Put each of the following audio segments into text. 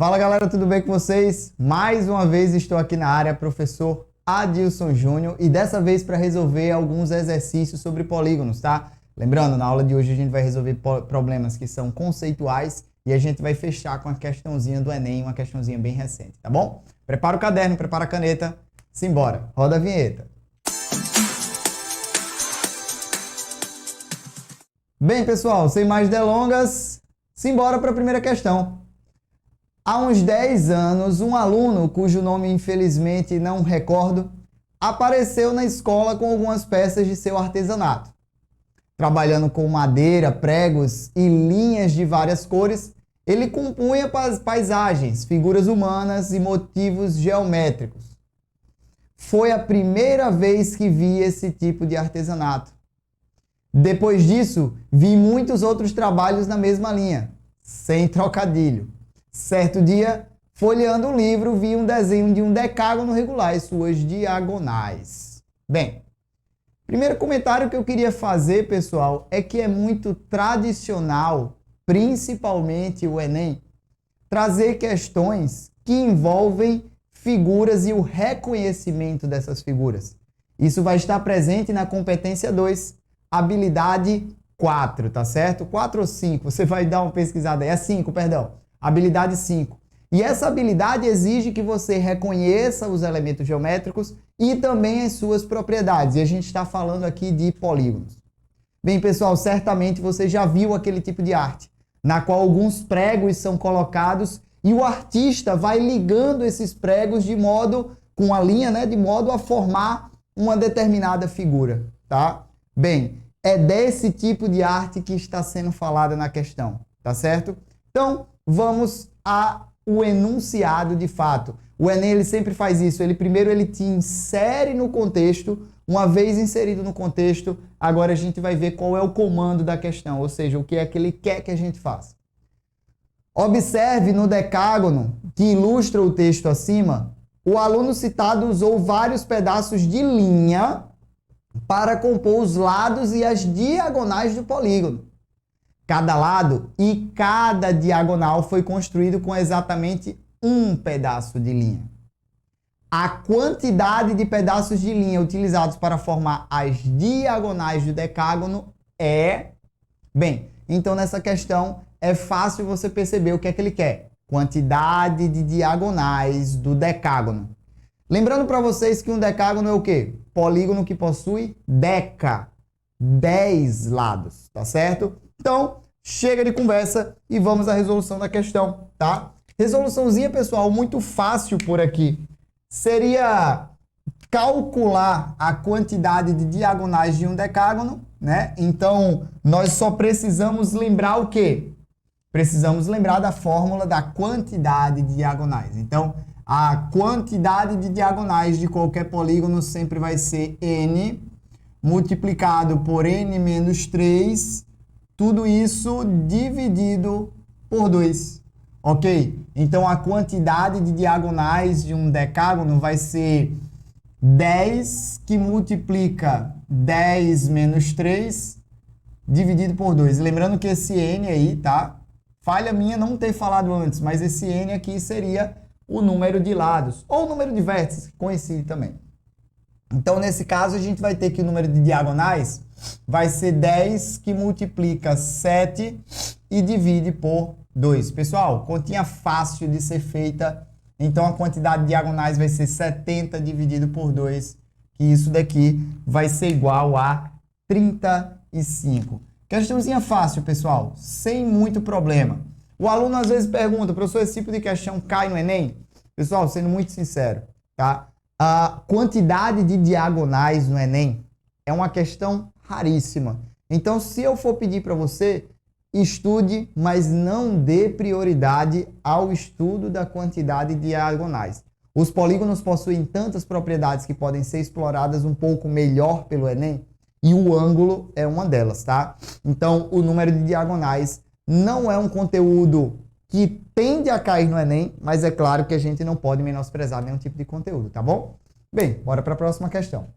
Fala galera, tudo bem com vocês? Mais uma vez estou aqui na área, professor Adilson Júnior, e dessa vez para resolver alguns exercícios sobre polígonos, tá? Lembrando, na aula de hoje a gente vai resolver problemas que são conceituais e a gente vai fechar com a questãozinha do Enem, uma questãozinha bem recente, tá bom? Prepara o caderno, prepara a caneta, simbora, roda a vinheta. Bem, pessoal, sem mais delongas, simbora para a primeira questão. Há uns 10 anos, um aluno, cujo nome infelizmente não recordo, apareceu na escola com algumas peças de seu artesanato. Trabalhando com madeira, pregos e linhas de várias cores, ele compunha paisagens, figuras humanas e motivos geométricos. Foi a primeira vez que vi esse tipo de artesanato. Depois disso, vi muitos outros trabalhos na mesma linha, sem trocadilho. Certo dia, folheando o livro, vi um desenho de um decágono regular e suas diagonais. Bem, primeiro comentário que eu queria fazer, pessoal, é que é muito tradicional, principalmente o Enem, trazer questões que envolvem figuras e o reconhecimento dessas figuras. Isso vai estar presente na competência 2, habilidade 4, tá certo? 4 ou 5, você vai dar uma pesquisada aí. É 5, perdão. Habilidade 5. E essa habilidade exige que você reconheça os elementos geométricos e também as suas propriedades. E a gente está falando aqui de polígonos. Bem, pessoal, certamente você já viu aquele tipo de arte, na qual alguns pregos são colocados e o artista vai ligando esses pregos de modo, com a linha, né, de modo a formar uma determinada figura, tá? Bem, é desse tipo de arte que está sendo falada na questão, tá certo? Então, vamos ao enunciado de fato. O Enem ele sempre faz isso. Primeiro ele te insere no contexto. Uma vez inserido no contexto, agora a gente vai ver qual é o comando da questão, ou seja, o que é que ele quer que a gente faça. Observe no decágono que ilustra o texto acima, o aluno citado usou vários pedaços de linha para compor os lados e as diagonais do polígono. Cada lado e cada diagonal foi construído com exatamente um pedaço de linha. A quantidade de pedaços de linha utilizados para formar as diagonais do decágono é... Bem, então nessa questão é fácil você perceber o que é que ele quer. Quantidade de diagonais do decágono. Lembrando para vocês que um decágono é o quê? Polígono que possui 10 lados, tá certo? Então, chega de conversa e vamos à resolução da questão, tá? Resoluçãozinha, pessoal, muito fácil por aqui. Seria calcular a quantidade de diagonais de um decágono, né? Então, nós só precisamos lembrar o quê? Precisamos lembrar da fórmula da quantidade de diagonais. Então, a quantidade de diagonais de qualquer polígono sempre vai ser n multiplicado por n menos 3, tudo isso dividido por 2, ok? Então, a quantidade de diagonais de um decágono vai ser 10 que multiplica 10 menos 3 dividido por 2. Lembrando que esse n aí, tá? Falha minha não ter falado antes, mas esse n aqui seria o número de lados, ou o número de vértices, que coincide também. Então, nesse caso, a gente vai ter que o número de diagonais vai ser 10 que multiplica 7 e divide por 2. Pessoal, continha fácil de ser feita. Então, a quantidade de diagonais vai ser 70 dividido por 2. E isso daqui vai ser igual a 35. Questãozinha fácil, pessoal, sem muito problema. O aluno às vezes pergunta, professor, esse tipo de questão cai no Enem? Pessoal, sendo muito sincero, tá? A quantidade de diagonais no Enem é uma questão raríssima. Então, se eu for pedir para você, estude, mas não dê prioridade ao estudo da quantidade de diagonais. Os polígonos possuem tantas propriedades que podem ser exploradas um pouco melhor pelo Enem, e o ângulo é uma delas, tá? Então, o número de diagonais não é um conteúdo que tende a cair no Enem, mas é claro que a gente não pode menosprezar nenhum tipo de conteúdo, tá bom? Bem, bora para a próxima questão.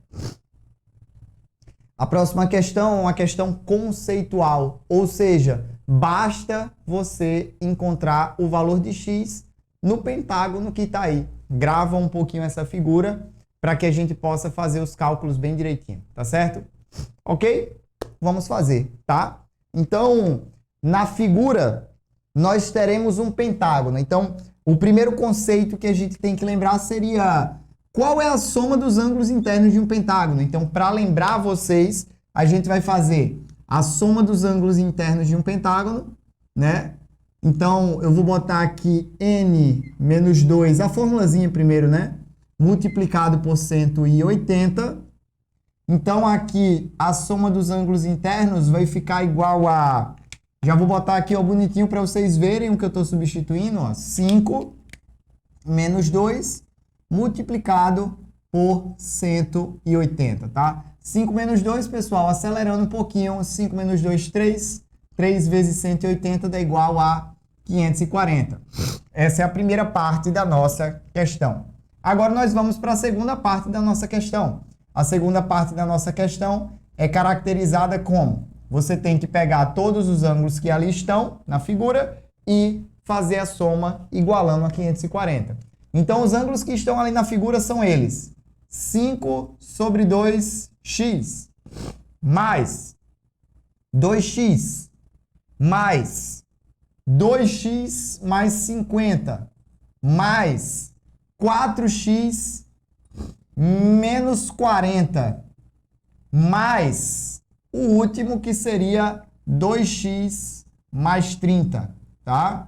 A próxima questão é uma questão conceitual, ou seja, basta você encontrar o valor de x no pentágono que está aí. Grava um pouquinho essa figura para que a gente possa fazer os cálculos bem direitinho, tá certo? Ok? Vamos fazer, tá? Então, na figura, nós teremos um pentágono. Então, o primeiro conceito que a gente tem que lembrar seria qual é a soma dos ângulos internos de um pentágono. Então, para lembrar vocês, a gente vai fazer a soma dos ângulos internos de um pentágono, né? Então, eu vou botar aqui n menos 2, a formulazinha primeiro, né? Multiplicado por 180. Então, aqui, a soma dos ângulos internos vai ficar igual a... Já vou botar aqui, ó, bonitinho para vocês verem o que eu estou substituindo, ó. 5 menos 2 multiplicado por 180, tá? 5 menos 2, pessoal, acelerando um pouquinho. 5 menos 2, 3. 3 vezes 180 dá igual a 540. Essa é a primeira parte da nossa questão. Agora nós vamos para a segunda parte da nossa questão. A segunda parte da nossa questão é caracterizada como? Você tem que pegar todos os ângulos que ali estão na figura e fazer a soma igualando a 540. Então, os ângulos que estão ali na figura são eles. 5 sobre 2x mais 2x mais 2x mais 50 mais 4x menos 40 mais o último que seria 2x mais 30, tá?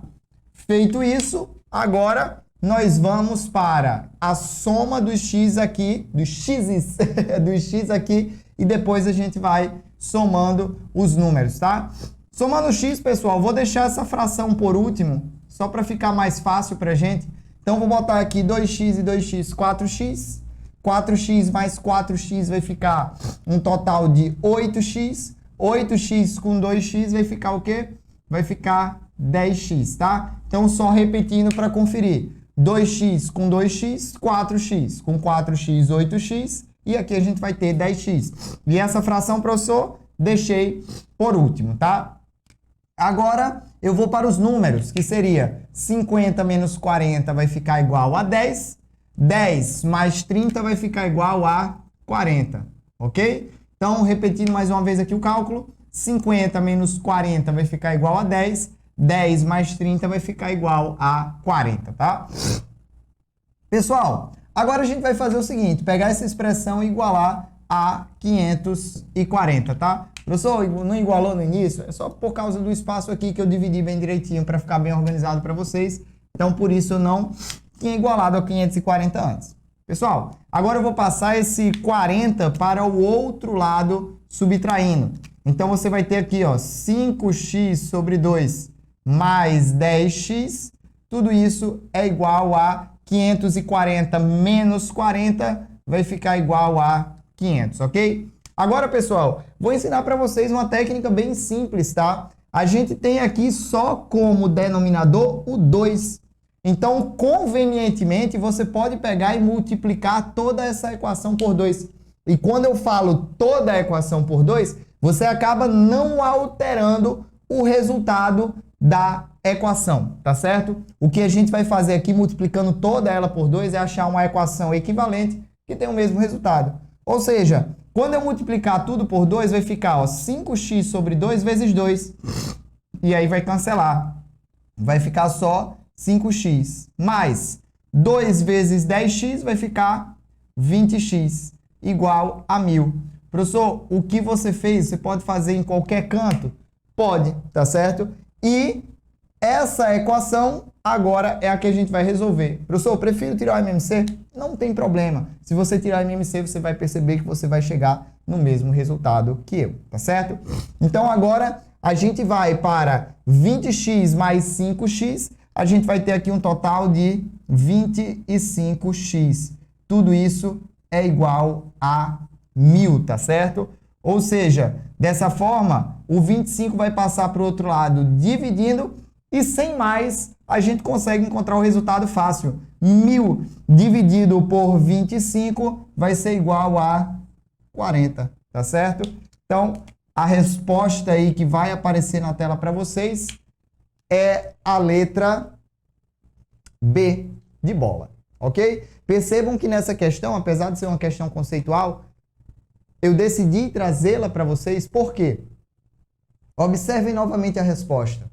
Feito isso, agora nós vamos para a soma dos x aqui, dos x's, dos x aqui, e depois a gente vai somando os números, tá? Somando x, pessoal, vou deixar essa fração por último, só para ficar mais fácil para a gente. Então, vou botar aqui 2x e 2x, 4x. 4x mais 4x vai ficar um total de 8x. 8x com 2x vai ficar o quê? Vai ficar 10x, tá? Então, só repetindo para conferir. 2x com 2x, 4x. Com 4x, 8x. E aqui a gente vai ter 10x. E essa fração, professor, deixei por último, tá? Agora, eu vou para os números, que seria 50 menos 40 vai ficar igual a 10. 10 mais 30 vai ficar igual a 40, ok? Então, repetindo mais uma vez aqui o cálculo, 50 menos 40 vai ficar igual a 10, 10 mais 30 vai ficar igual a 40, tá? Pessoal, agora a gente vai fazer o seguinte, pegar essa expressão e igualar a 540, tá? Professor, não igualou no início? É só por causa do espaço aqui que eu dividi bem direitinho para ficar bem organizado para vocês. Então, por isso eu não tinha igualado a 540 antes. Pessoal, agora eu vou passar esse 40 para o outro lado subtraindo. Então, você vai ter aqui, ó, 5x sobre 2 mais 10x. Tudo isso é igual a 540 menos 40 vai ficar igual a 500, ok? Agora, pessoal, vou ensinar para vocês uma técnica bem simples, tá? A gente tem aqui só como denominador o 2. Então, convenientemente, você pode pegar e multiplicar toda essa equação por 2. E quando eu falo toda a equação por 2, você acaba não alterando o resultado da equação, tá certo? O que a gente vai fazer aqui, multiplicando toda ela por 2, é achar uma equação equivalente que tem o mesmo resultado. Ou seja, quando eu multiplicar tudo por 2, vai ficar, ó, 5x sobre 2 vezes 2. E aí vai cancelar. Vai ficar só 5x. Mais 2 vezes 10x vai ficar 20x. Igual a 1000. Professor, o que você fez, você pode fazer em qualquer canto? Pode, tá certo? E essa equação agora é a que a gente vai resolver. Professor, eu prefiro tirar o MMC? Não tem problema. Se você tirar o MMC, você vai perceber que você vai chegar no mesmo resultado que eu, tá certo? Então, agora a gente vai para 20x mais 5x. A gente vai ter aqui um total de 25x. Tudo isso é igual a 1000, tá certo? Ou seja, dessa forma, o 25 vai passar para o outro lado dividindo e sem mais, a gente consegue encontrar o resultado fácil. 1000 dividido por 25 vai ser igual a 40, tá certo? Então, a resposta aí que vai aparecer na tela para vocês é a letra B de bola, ok? Percebam que nessa questão, apesar de ser uma questão conceitual, eu decidi trazê-la para vocês, por quê? Observem novamente a resposta.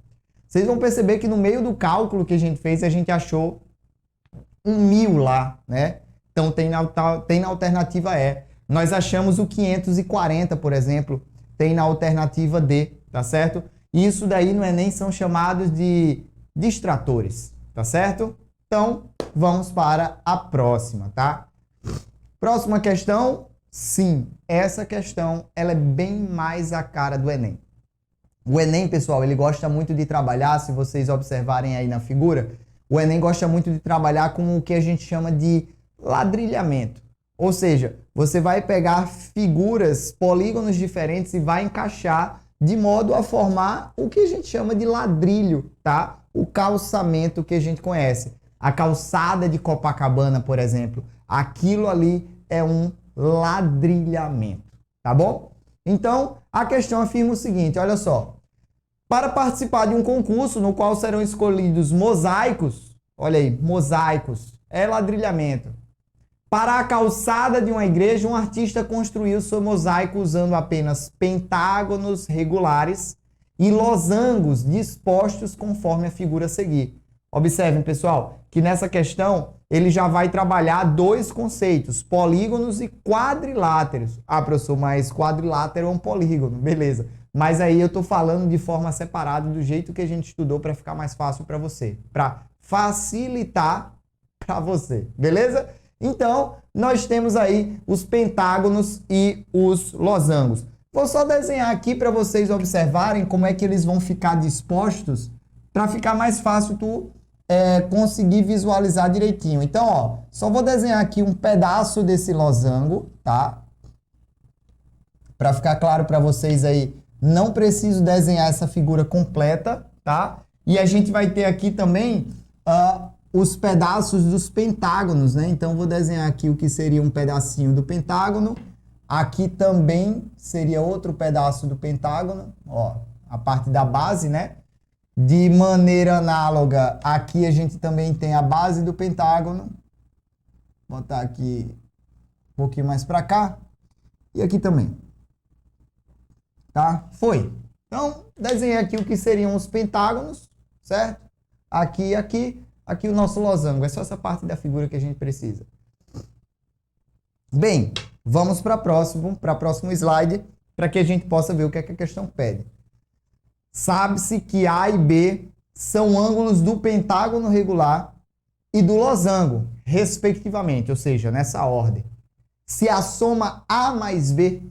Vocês vão perceber que no meio do cálculo que a gente fez, a gente achou 1.000 lá, né? Então tem na alternativa E. Nós achamos o 540, por exemplo, tem na alternativa D, tá certo? E isso daí no Enem são chamados de distratores, tá certo? Então, vamos para a próxima, tá? Próxima questão, sim, essa questão ela é bem mais a cara do Enem. O Enem, pessoal, ele gosta muito de trabalhar, se vocês observarem aí na figura, o Enem gosta muito de trabalhar com o que a gente chama de ladrilhamento. Ou seja, você vai pegar figuras, polígonos diferentes e vai encaixar de modo a formar o que a gente chama de ladrilho, tá? O calçamento que a gente conhece. A calçada de Copacabana, por exemplo, aquilo ali é um ladrilhamento, tá bom? Então, a questão afirma o seguinte, olha só. Para participar de um concurso no qual serão escolhidos mosaicos, olha aí, mosaicos, é ladrilhamento. Para a calçada de uma igreja, um artista construiu seu mosaico usando apenas pentágonos regulares e losangos dispostos conforme a figura a seguir. Observem, pessoal, que nessa questão ele já vai trabalhar dois conceitos, polígonos e quadriláteros. Ah, professor, mas quadrilátero é um polígono, beleza. Mas aí eu estou falando de forma separada, do jeito que a gente estudou para ficar mais fácil para você, para facilitar para você, beleza? Então, nós temos aí os pentágonos e os losangos. Vou só desenhar aqui para vocês observarem como é que eles vão ficar dispostos, para ficar mais fácil tu conseguir visualizar direitinho. Então, ó, só vou desenhar aqui um pedaço desse losango, tá? Para ficar claro para vocês aí, não preciso desenhar essa figura completa, tá? E a gente vai ter aqui também os pedaços dos pentágonos, né? Então, vou desenhar aqui o que seria um pedacinho do pentágono. Aqui também seria outro pedaço do pentágono, ó, a parte da base, né? De maneira análoga, aqui a gente também tem a base do pentágono. Vou botar aqui um pouquinho mais para cá. E aqui também. Tá? Foi. Então, desenhei aqui o que seriam os pentágonos, certo? Aqui e aqui. Aqui o nosso losango. É só essa parte da figura que a gente precisa. Bem, vamos para próximo slide, para que a gente possa ver o que é que a questão pede. Sabe-se que A e B são ângulos do pentágono regular e do losango, respectivamente, ou seja, nessa ordem. Se a soma A mais B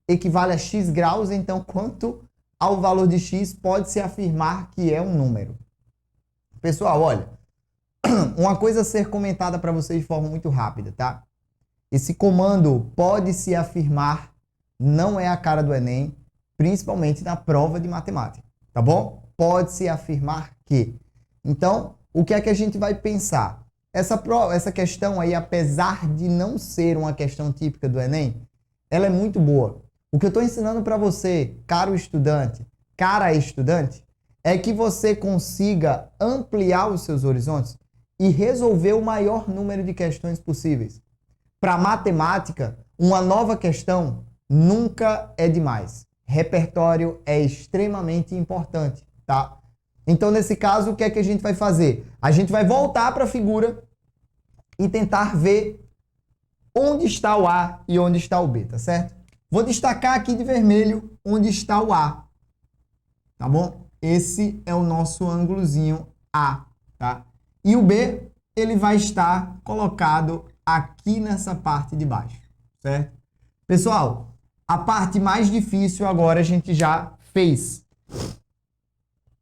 equivale a x graus, então quanto ao valor de x pode-se afirmar que é um número? Pessoal, olha, uma coisa a ser comentada para vocês de forma muito rápida, tá? Esse comando pode-se afirmar não é a cara do Enem, principalmente na prova de matemática, tá bom? Pode-se afirmar que. Então, o que é que a gente vai pensar? Essa questão aí, apesar de não ser uma questão típica do Enem, ela é muito boa. O que eu estou ensinando para você, caro estudante, cara estudante, é que você consiga ampliar os seus horizontes e resolver o maior número de questões possíveis. Para matemática, uma nova questão nunca é demais. Repertório é extremamente importante, tá? Então, nesse caso, o que é que a gente vai fazer? A gente vai voltar para a figura e tentar ver onde está o A e onde está o B, tá certo? Vou destacar aqui de vermelho onde está o A, tá bom? Esse é o nosso ângulozinho A, tá? E o B, ele vai estar colocado aqui nessa parte de baixo, certo? Pessoal, a parte mais difícil agora a gente já fez.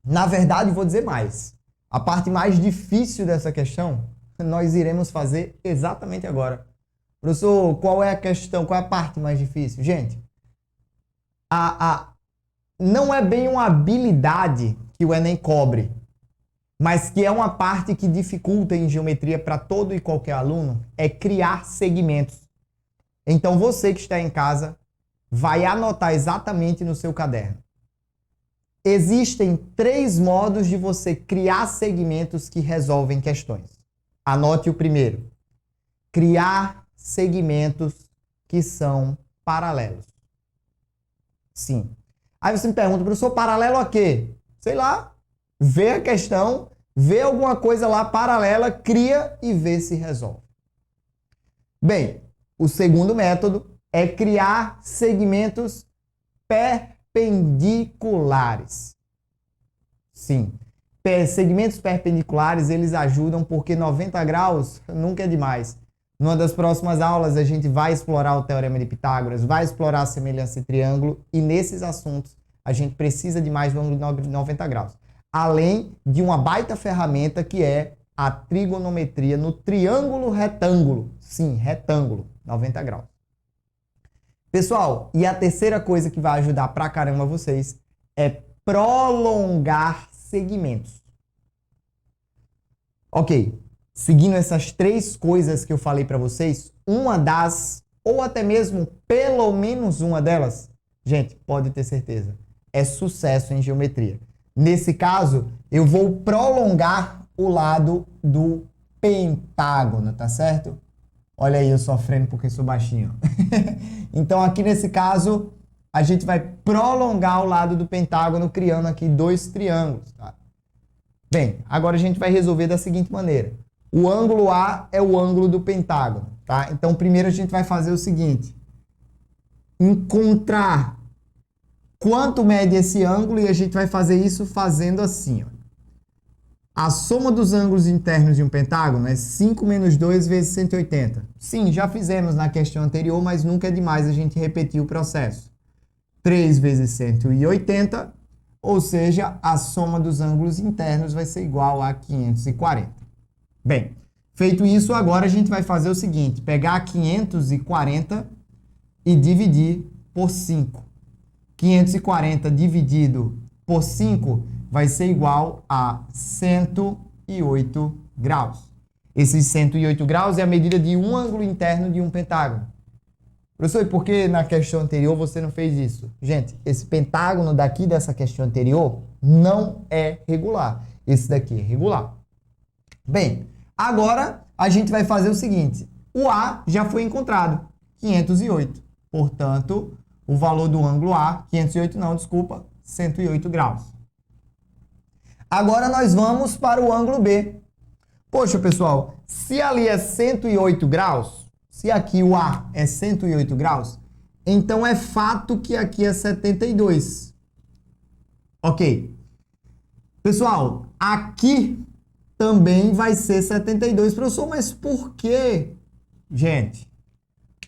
Na verdade, vou dizer mais. A parte mais difícil dessa questão, nós iremos fazer exatamente agora. Professor, qual é a questão? Qual é a parte mais difícil? Gente, não é bem uma habilidade que o Enem cobre, mas que é uma parte que dificulta em geometria para todo e qualquer aluno, é criar segmentos. Então, você que está em casa vai anotar exatamente no seu caderno. Existem 3 modos de você criar segmentos que resolvem questões. Anote o primeiro. Criar segmentos que são paralelos. Sim. Aí você me pergunta, professor, paralelo a quê? Sei lá. Vê a questão, vê alguma coisa lá paralela, cria e vê se resolve. Bem, o segundo método é criar segmentos perpendiculares. Sim. Segmentos perpendiculares, eles ajudam porque 90 graus nunca é demais. Numa das próximas aulas, a gente vai explorar o Teorema de Pitágoras, vai explorar a semelhança de triângulo e nesses assuntos a gente precisa de mais do ângulo de 90 graus. Além de uma baita ferramenta que é a trigonometria no triângulo retângulo. Sim, retângulo, 90 graus. Pessoal, e a terceira coisa que vai ajudar pra caramba vocês é prolongar segmentos. Ok, seguindo essas três coisas que eu falei para vocês, uma das, ou até mesmo pelo menos uma delas, gente, pode ter certeza, é sucesso em geometria. Nesse caso, eu vou prolongar o lado do pentágono, tá certo? Olha aí eu sofrendo porque sou baixinho. Então aqui nesse caso, a gente vai prolongar o lado do pentágono, criando aqui dois triângulos. Tá? Bem, agora a gente vai resolver da seguinte maneira. O ângulo A é o ângulo do pentágono. Tá? Então primeiro a gente vai fazer o seguinte. Encontrar quanto mede esse ângulo e a gente vai fazer isso fazendo assim. Ó. A soma dos ângulos internos de um pentágono é 5 menos 2 vezes 180. Sim, já fizemos na questão anterior, mas nunca é demais a gente repetir o processo. 3 vezes 180, ou seja, a soma dos ângulos internos vai ser igual a 540. Bem, feito isso, agora a gente vai fazer o seguinte, pegar 540 e dividir por 5. 540 dividido por 5 vai ser igual a 108 graus. Esses 108 graus é a medida de um ângulo interno de um pentágono. Professor, e por que na questão anterior você não fez isso? Gente, esse pentágono daqui dessa questão anterior não é regular. Esse daqui é regular. Bem, agora a gente vai fazer o seguinte. O A já foi encontrado, 508. Portanto, o valor do ângulo A, 508 não, desculpa, 108 graus. Agora nós vamos para o ângulo B. Poxa, pessoal, se ali é 108 graus, se aqui o A é 108 graus, então é fato que aqui é 72. Ok. Pessoal, aqui também vai ser 72, professor, mas por quê? Gente,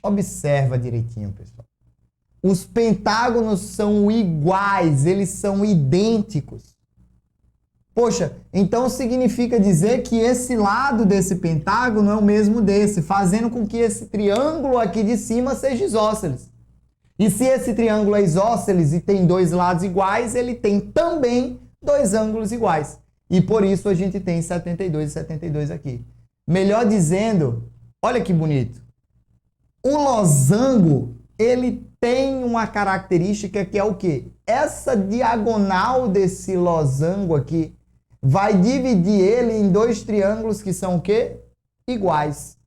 observa direitinho, pessoal. Os pentágonos são iguais, eles são idênticos. Poxa, então significa dizer que esse lado desse pentágono é o mesmo desse, fazendo com que esse triângulo aqui de cima seja isósceles. E se esse triângulo é isósceles e tem dois lados iguais, ele tem também dois ângulos iguais. E por isso a gente tem 72 e 72 aqui. Melhor dizendo, olha que bonito. O losango, ele tem uma característica que é o quê? Essa diagonal desse losango aqui vai dividir ele em dois triângulos que são o quê? Iguais.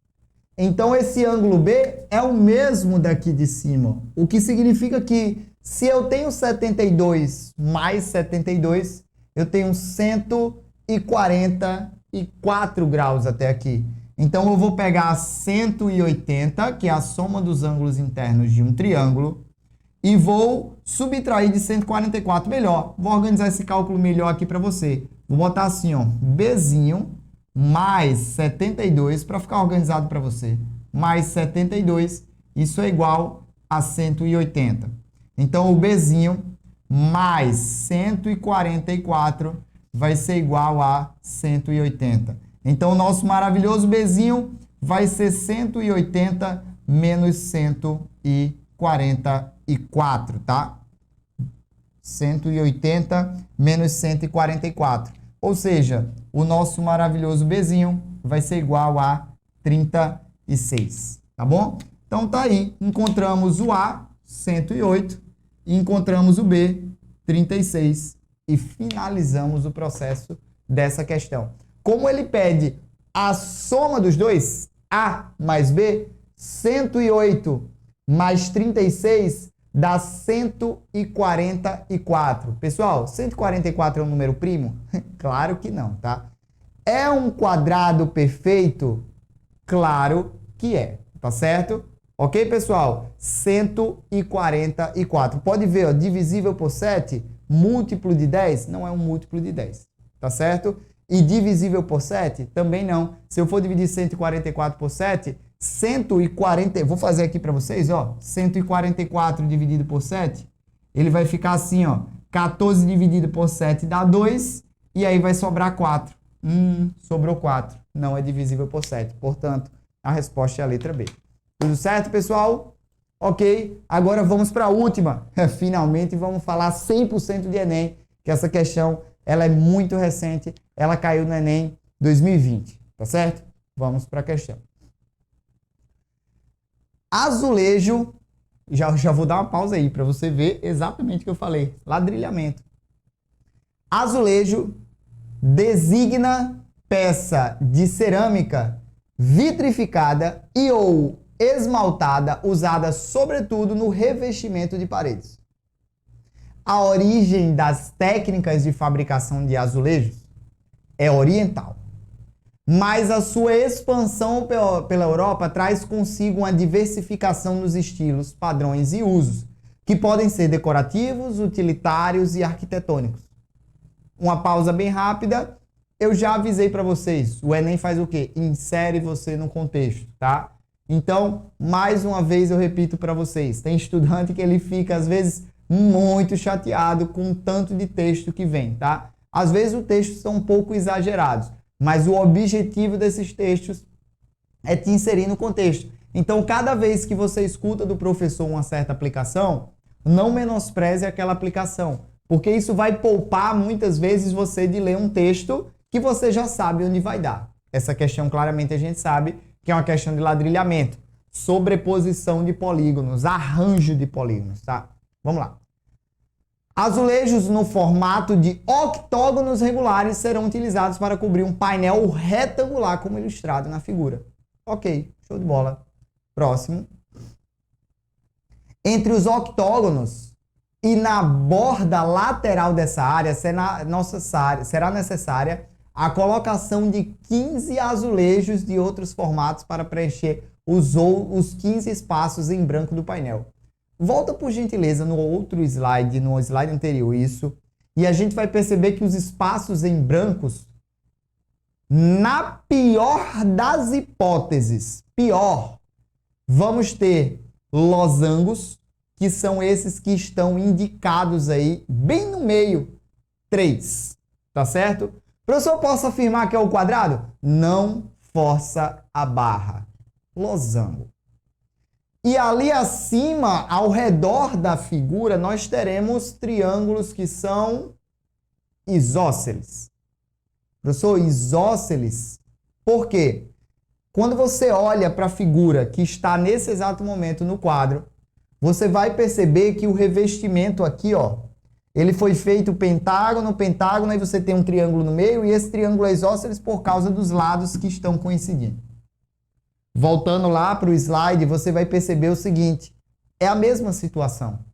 Então, esse ângulo B é o mesmo daqui de cima. O que significa que se eu tenho 72 mais 72, eu tenho 144 graus até aqui. Então, eu vou pegar 180, que é a soma dos ângulos internos de um triângulo, e vou subtrair de 144 melhor. Vou organizar esse cálculo melhor aqui para você. Vou botar assim, ó, Bzinho mais 72, para ficar organizado para você, mais 72, isso é igual a 180. Então, o Bzinho mais 144 vai ser igual a 180. Então, o nosso maravilhoso Bzinho vai ser 180 menos 144, tá? 180 menos 144. Ou seja, o nosso maravilhoso Bzinho vai ser igual a 36, tá bom? Então, tá aí. Encontramos o A, 108, e encontramos o B, 36, e finalizamos o processo dessa questão. Como ele pede A soma dos dois, A mais B, 108 mais 36 dá 144. Pessoal, 144 é um número primo? Claro que não, tá? É um quadrado perfeito? Claro que é, tá certo? Ok, pessoal? 144. Pode ver, ó, divisível por 7, múltiplo de 10, não é um múltiplo de 10, tá certo? E divisível por 7, também não. Se eu for dividir 144 por 7, 140, vou fazer aqui para vocês, ó, 144 dividido por 7, ele vai ficar assim, ó, 14 dividido por 7 dá 2, e aí vai sobrar 4. Sobrou 4, não é divisível por 7, portanto, a resposta é a letra B. Tudo certo, pessoal? Ok, agora vamos para a última, finalmente vamos falar 100% de Enem, que essa questão, ela é muito recente, ela caiu no Enem 2020, tá certo? Vamos para a questão. Azulejo, já vou dar uma pausa aí para você ver exatamente o que eu falei. Ladrilhamento. Azulejo designa peça de cerâmica vitrificada e ou esmaltada usada sobretudo no revestimento de paredes. A origem das técnicas de fabricação de azulejos é oriental. Mas a sua expansão pela Europa traz consigo uma diversificação nos estilos, padrões e usos, que podem ser decorativos, utilitários e arquitetônicos. Uma pausa bem rápida, eu já avisei para vocês, o Enem faz o quê? Insere você no contexto, tá? Então, mais uma vez eu repito para vocês, tem estudante que ele fica, às vezes, muito chateado com o tanto de texto que vem, tá? Às vezes os textos são um pouco exagerados, mas o objetivo desses textos é te inserir no contexto. Então, cada vez que você escuta do professor uma certa aplicação, não menospreze aquela aplicação, porque isso vai poupar muitas vezes você de ler um texto que você já sabe onde vai dar. Essa questão, claramente, a gente sabe que é uma questão de ladrilhamento, sobreposição de polígonos, arranjo de polígonos, tá? Vamos lá. Azulejos no formato de octógonos regulares serão utilizados para cobrir um painel retangular, como ilustrado na figura. Ok, show de bola. Próximo. Entre os octógonos e na borda lateral dessa área será necessária a colocação de 15 azulejos de outros formatos para preencher os 15 espaços em branco do painel. Volta, por gentileza, no outro slide, no slide anterior, isso. E a gente vai perceber que os espaços em brancos, na pior das hipóteses, vamos ter losangos, que são esses que estão indicados aí, bem no meio, 3. Tá certo? Professor, posso afirmar que é o quadrado? Não força a barra. Losango. E ali acima, ao redor da figura, nós teremos triângulos que são isósceles. Professor, isósceles, por quê? Quando você olha para a figura que está nesse exato momento no quadro, você vai perceber que o revestimento aqui, ó, ele foi feito pentágono, pentágono, aí você tem um triângulo no meio, e esse triângulo é isósceles por causa dos lados que estão coincidindo. Voltando lá para o slide, você vai perceber o seguinte, é a mesma situação.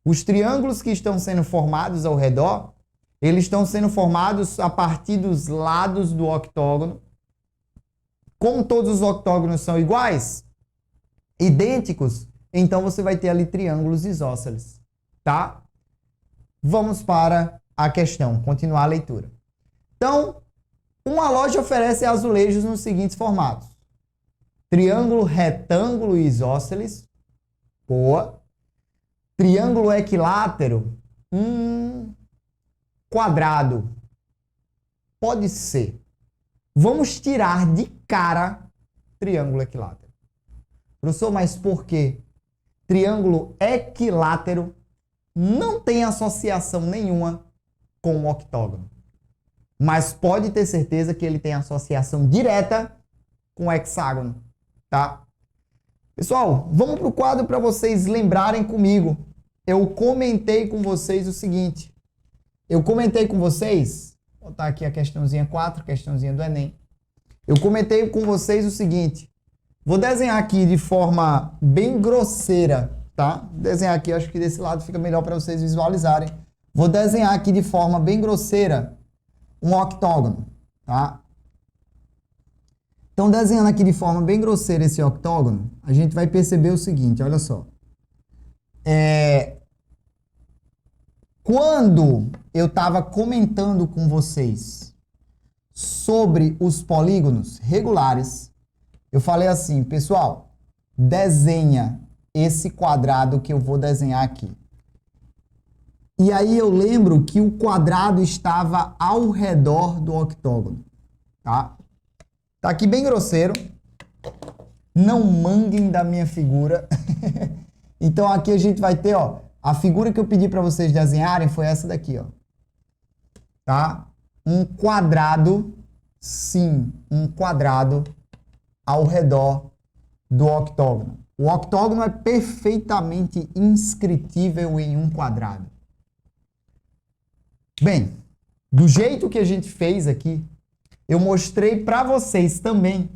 Os triângulos que estão sendo formados ao redor, eles estão sendo formados a partir dos lados do octógono. Como todos os octógonos são iguais, idênticos, então você vai ter ali triângulos isósceles, tá? Vamos para a questão, continuar a leitura. Então, uma loja oferece azulejos nos seguintes formatos. Triângulo, retângulo e isósceles. Boa. Triângulo equilátero. Quadrado. Pode ser. Vamos tirar de cara triângulo equilátero. Professor, mas por quê? Triângulo equilátero não tem associação nenhuma com o octógono. Mas pode ter certeza que ele tem associação direta com o hexágono. Tá? Pessoal, vamos para o quadro para vocês lembrarem comigo. Eu comentei com vocês o seguinte. Vou botar aqui a questãozinha 4, questãozinha do Enem. eu comentei com vocês o seguinte. Vou desenhar aqui de forma bem grosseira, tá? Desenhar aqui, acho que desse lado fica melhor para vocês visualizarem. Vou desenhar aqui de forma bem grosseira um octógono, tá? Então, desenhando aqui de forma bem grosseira esse octógono, a gente vai perceber o seguinte, olha só. Quando eu estava comentando com vocês sobre os polígonos regulares, eu falei assim, pessoal, desenha esse quadrado que eu vou desenhar aqui. E aí eu lembro que o quadrado estava ao redor do octógono, tá? Tá aqui bem grosseiro. Não manguem da minha figura. Então aqui a gente vai ter, ó, a figura que eu pedi para vocês desenharem foi essa daqui, ó. Tá? Um quadrado, sim, um quadrado ao redor do octógono. O octógono é perfeitamente inscritível em um quadrado. Bem, do jeito que a gente fez aqui, eu mostrei para vocês também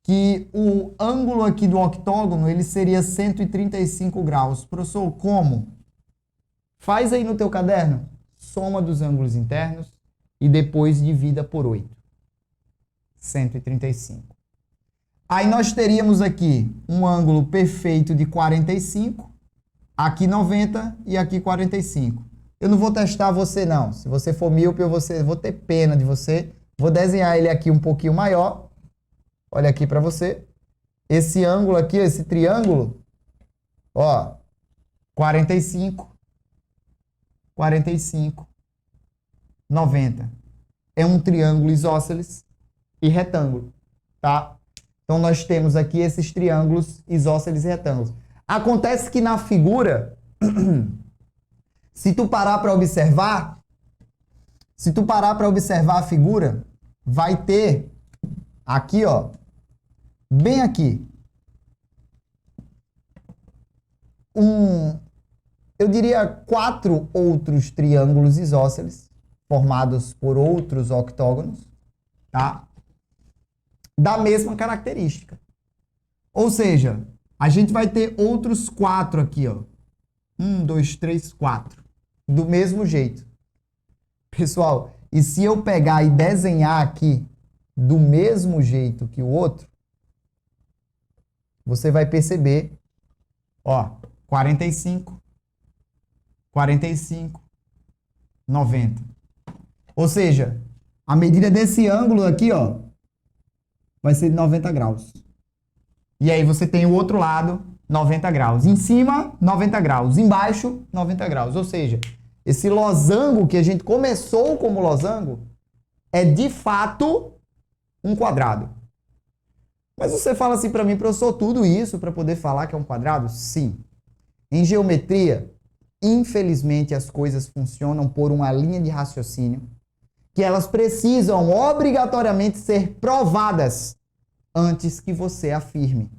que o ângulo aqui do octógono, ele seria 135 graus. Professor, como? Faz aí no teu caderno, soma dos ângulos internos e depois divida por 8. 135. Aí nós teríamos aqui um ângulo perfeito de 45, aqui 90 e aqui 45. Eu não vou testar você não. Se você for míope, eu vou ter pena de você. Vou desenhar ele aqui um pouquinho maior. Olha aqui para você. Esse ângulo aqui, esse triângulo, ó, 45, 45, 90. É um triângulo isósceles e retângulo, tá? Então nós temos aqui esses triângulos isósceles e retângulos. Acontece que na figura, se tu parar para observar a figura, vai ter aqui, ó, bem aqui, eu diria 4 outros triângulos isósceles, formados por outros octógonos, tá? Da mesma característica. Ou seja, a gente vai ter outros 4 aqui, ó. 1, 2, 3, 4. Do mesmo jeito. Pessoal, e se eu pegar e desenhar aqui do mesmo jeito que o outro, você vai perceber, ó, 45, 45, 90. Ou seja, a medida desse ângulo aqui, ó, vai ser de 90 graus. E aí você tem o outro lado, 90 graus. Em cima, 90 graus. Embaixo, 90 graus. Ou seja, esse losango que a gente começou como losango é de fato um quadrado. Mas você fala assim para mim, professor, tudo isso para poder falar que é um quadrado? Sim. Em geometria, infelizmente as coisas funcionam por uma linha de raciocínio que elas precisam obrigatoriamente ser provadas antes que você afirme.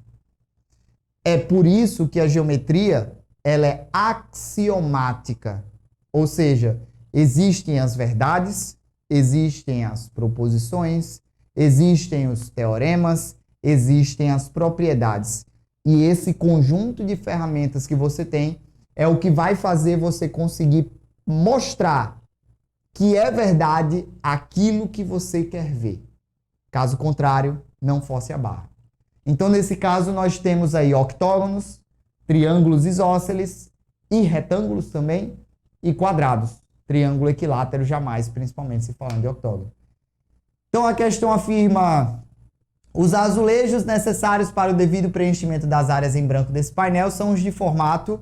É por isso que a geometria ela é axiomática. Ou seja, existem as verdades, existem as proposições, existem os teoremas, existem as propriedades. E esse conjunto de ferramentas que você tem é o que vai fazer você conseguir mostrar que é verdade aquilo que você quer ver. Caso contrário, não force a barra. Então, nesse caso, nós temos aí octógonos, triângulos isósceles e retângulos também, e quadrados. Triângulo equilátero jamais, principalmente se falando de octógono. Então, a questão afirma: os azulejos necessários para o devido preenchimento das áreas em branco desse painel são os de formato.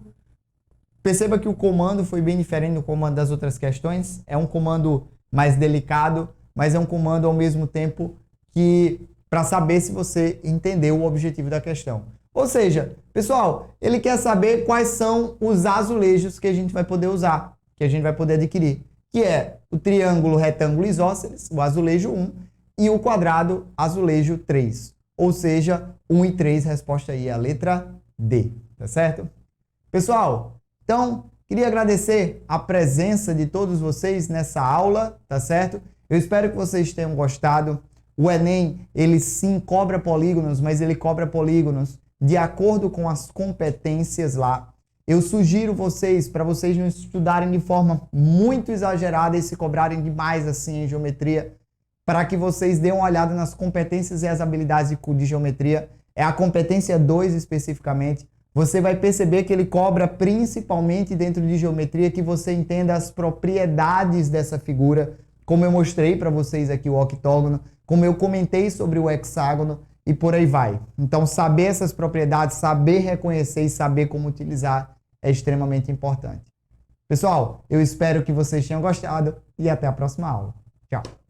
Perceba que o comando foi bem diferente do comando das outras questões. É um comando mais delicado, mas é um comando ao mesmo tempo que para saber se você entendeu o objetivo da questão. Ou seja, pessoal, ele quer saber quais são os azulejos que a gente vai poder usar, que a gente vai poder adquirir, que é o triângulo retângulo isósceles, o azulejo 1, e o quadrado azulejo 3. Ou seja, 1 e 3, resposta aí é a letra D, tá certo? Pessoal, então, queria agradecer a presença de todos vocês nessa aula, tá certo? Eu espero que vocês tenham gostado. O Enem, ele sim cobra polígonos, mas ele cobra polígonos de acordo com as competências lá. Eu sugiro vocês, para vocês não estudarem de forma muito exagerada e se cobrarem demais assim em geometria, para que vocês dêem uma olhada nas competências e as habilidades de geometria. É a competência 2 especificamente. Você vai perceber que ele cobra principalmente dentro de geometria que você entenda as propriedades dessa figura, como eu mostrei para vocês aqui o octógono, como eu comentei sobre o hexágono e por aí vai. Então, saber essas propriedades, saber reconhecer e saber como utilizar é extremamente importante. Pessoal, eu espero que vocês tenham gostado e até a próxima aula. Tchau!